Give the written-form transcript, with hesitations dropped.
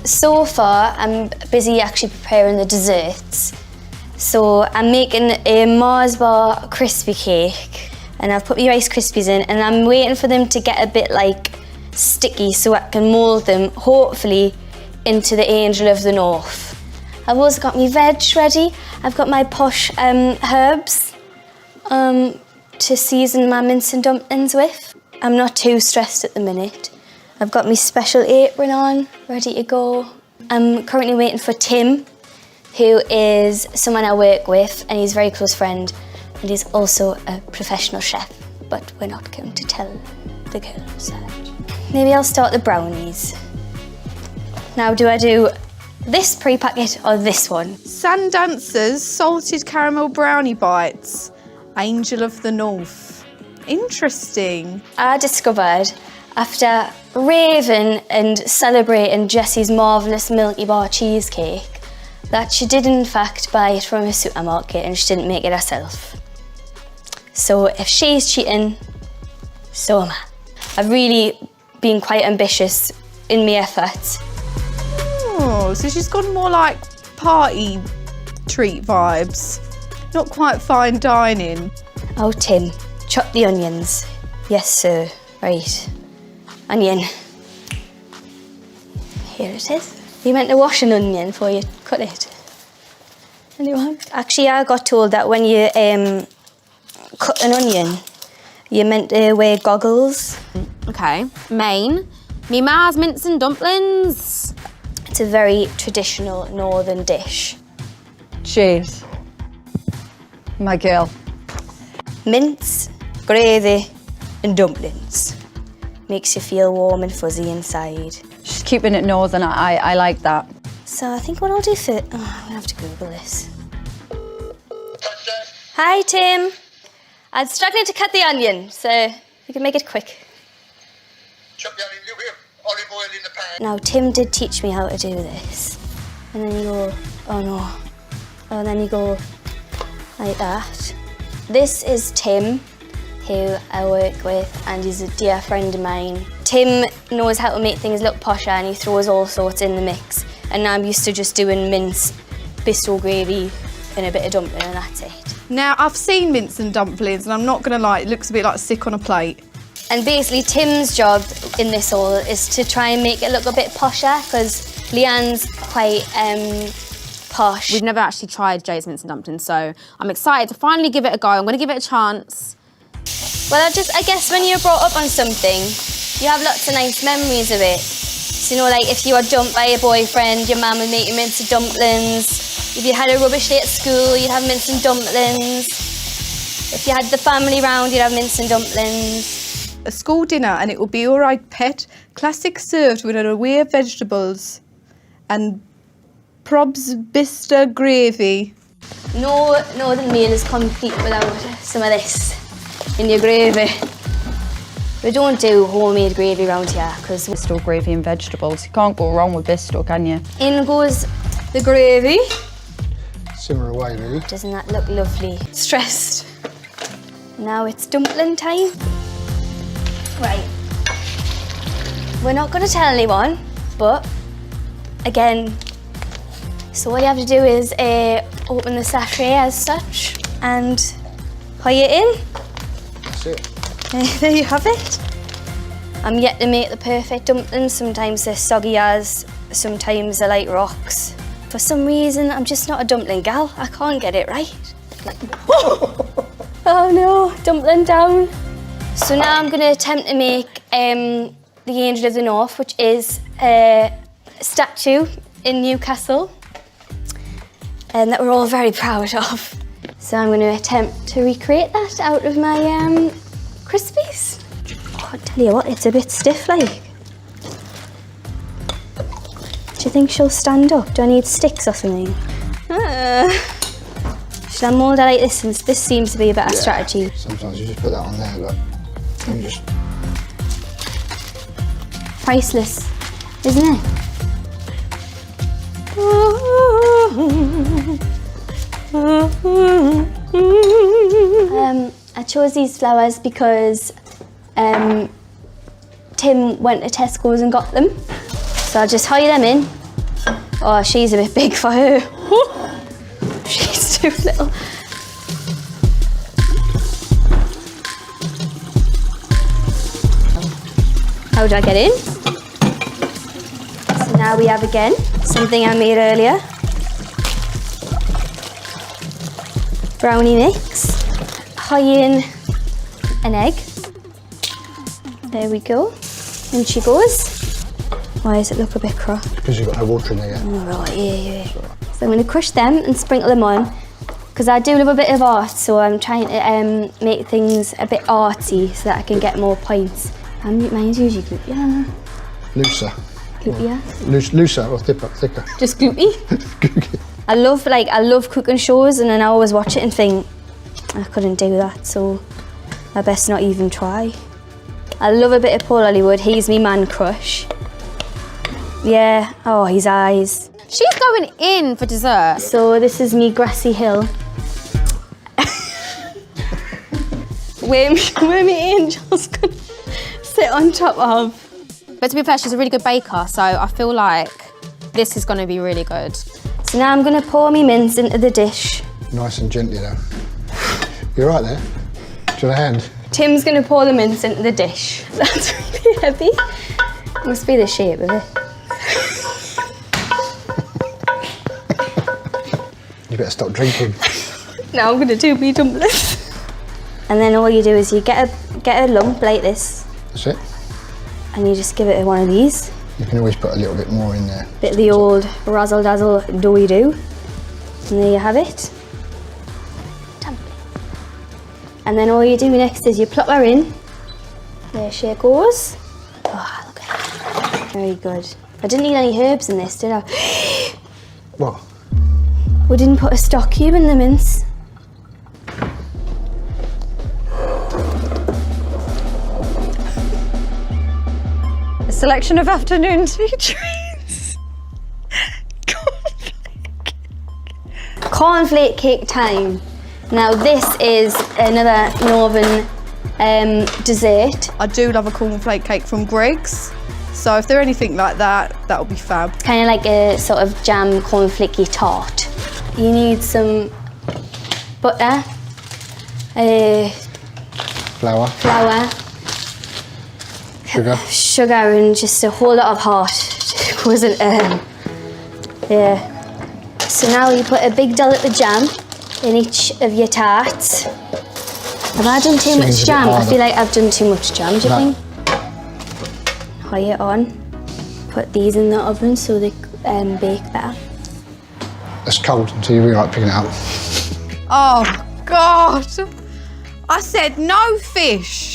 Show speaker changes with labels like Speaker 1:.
Speaker 1: So far I'm busy actually preparing the desserts. So I'm making a Mars bar crispy cake, and I've put my Rice Krispies in, and I'm waiting for them to get a bit like sticky so I can mould them, hopefully, into the Angel of the North. I've also got my veg ready. I've got my posh herbs to season my mince and dumplings with. I'm not too stressed at the minute. I've got my special apron on, ready to go. I'm currently waiting for Tim, who is someone I work with, and he's a very close friend, and he's also a professional chef, but we're not going to tell the girls that. Maybe I'll start the brownies. Now, do I do this pre-packet or this one?
Speaker 2: Sandancer's salted caramel brownie bites, Angel of the North. Interesting.
Speaker 1: I discovered, after raving and celebrating Jessie's marvellous Milky Bar cheesecake, that she did in fact buy it from a supermarket and she didn't make it herself. So if she's cheating, so am I. I've really been quite ambitious in my efforts.
Speaker 2: Oh, so she's gone more like party treat vibes. Not quite fine dining.
Speaker 1: Oh, Tim, chop the onions. Yes, sir. Right. Onion. Here it is. You meant to wash an onion before you cut it. Anyone? Actually, I got told that when you cut an onion, you're meant to wear goggles.
Speaker 3: Okay. Main. Me ma's mince and dumplings.
Speaker 1: It's a very traditional northern dish.
Speaker 4: Jade, my girl.
Speaker 1: Mince, gravy and dumplings. Makes you feel warm and fuzzy inside.
Speaker 4: She's keeping it northern, I like that.
Speaker 1: So I think what I'll do for... Oh, I'm gonna have to Google this. Hi, Tim. I'm struggling to cut the onion, so you can make it quick.
Speaker 5: Chop the onion, a little bit of olive oil in the pan.
Speaker 1: Now, Tim did teach me how to do this. And then you go, oh no. And then you go like that. This is Tim, who I work with, and he's a dear friend of mine. Tim knows how to make things look posher, and he throws all sorts in the mix. And I'm used to just doing mince, bistro gravy, and a bit of dumpling, and that's it.
Speaker 2: Now, I've seen mince and dumplings, and I'm not gonna lie, it looks a bit like sick on a plate.
Speaker 1: And basically, Tim's job in this all is to try and make it look a bit posher, because Leanne's quite posh.
Speaker 3: We've never actually tried Jade's mince and dumplings, so I'm excited to finally give it a go. I'm gonna give it a chance.
Speaker 1: Well, I guess when you're brought up on something, you have lots of nice memories of it. So, you know, like if you were dumped by your boyfriend, your mum would make you mince and dumplings. If you had a rubbish day at school, you'd have mince and dumplings. If you had the family round, you'd have mince and dumplings.
Speaker 2: A school dinner, and it will be all right, pet. Classic served with an array of vegetables and probs bister gravy.
Speaker 1: No northern meal is complete without some of this in your gravy. We don't do homemade gravy around here because
Speaker 4: Bistro gravy and vegetables. You can't go wrong with Bistro, can you?
Speaker 1: in goes the gravy.
Speaker 5: Simmer away, really.
Speaker 1: Doesn't that look lovely? Stressed. Now it's dumpling time. Right. We're not going to tell anyone, but again, so all you have to do is open the sachet as such and pour it in.
Speaker 5: That's it.
Speaker 1: There you have it. I'm yet to make the perfect dumplings. Sometimes they're soggy as, sometimes they're like rocks. For some reason, I'm just not a dumpling gal. I can't get it right. Oh no, dumpling down. So now I'm going to attempt to make the Angel of the North, which is a statue in Newcastle and that we're all very proud of. So I'm going to attempt to recreate that out of my Crispies. Oh, I tell you what, it's a bit stiff like. Do you think she'll stand up? Do I need sticks or something? Should I mould it like this? Since this seems to be a better strategy.
Speaker 5: Sometimes you just put that on there, look. And just...
Speaker 1: Priceless, isn't it? I chose these flowers because Tim went to Tesco's and got them. So I'll just hide them in. Oh, she's a bit big for her. She's too little. How did I get in? So now we have again something I made earlier. Brownie mix. High in an egg. There we go. In she goes. Why does it look a bit cropped?
Speaker 6: Because you've got no water in there yet.
Speaker 1: Oh, right, yeah. So I'm going to crush them and sprinkle them on. Because I do love a bit of art, so I'm trying to make things a bit artsy so that I can get more points. Mine's usually gloopier.
Speaker 6: Looser.
Speaker 1: Gloopier.
Speaker 6: Looser or thicker?
Speaker 1: Just gloopy. I love cooking shows, and then I always watch it and think, I couldn't do that, so I best not even try. I love a bit of Paul Hollywood. He's me man crush. Yeah, oh, his eyes.
Speaker 3: She's going in for dessert.
Speaker 1: So this is me grassy hill. where me angel's gonna sit on top of.
Speaker 3: But to be fair, she's a really good baker, so I feel like this is going to be really good.
Speaker 1: So now I'm gonna pour me mince into the dish.
Speaker 6: Nice and gently though. You all right there? Do you want a hand?
Speaker 1: Tim's gonna pour the mince into the dish. That's really heavy. Must be the shape of it.
Speaker 6: You better stop drinking.
Speaker 1: Now I'm gonna do me dumplings. And then all you do is you get a lump like this,
Speaker 6: That's it.
Speaker 1: and you just give it one of these.
Speaker 6: You can always put a little bit more in there.
Speaker 1: Bit of the old razzle dazzle doughy do. And there you have it. Dumpling. And then all you do next is you plop her in. There she goes. Oh, look at that. Very good. I didn't need any herbs in this, did I?
Speaker 6: What?
Speaker 1: We didn't put a stock cube in the mince.
Speaker 4: A selection of afternoon tea treats.
Speaker 1: Cornflake cake time. Now this is another northern dessert.
Speaker 2: I do love a cornflake cake from Greg's. So if they're anything like that, that'll be fab.
Speaker 1: Kind of like a sort of jam cornflakey tart. You need some butter,
Speaker 6: Flour,
Speaker 1: flour,
Speaker 6: sugar.
Speaker 1: and just a whole lot of heart. It wasn't, yeah. So now you put a big dollop of jam in each of your tarts. Have I done too much
Speaker 6: Seems a bit
Speaker 1: jam? I
Speaker 6: harder.
Speaker 1: feel like I've done too much jam, do you
Speaker 6: No.
Speaker 1: think? High it on. Put these in the oven so they bake better.
Speaker 6: It's cold, so you're really like picking it up.
Speaker 2: Oh, God. I said no fish.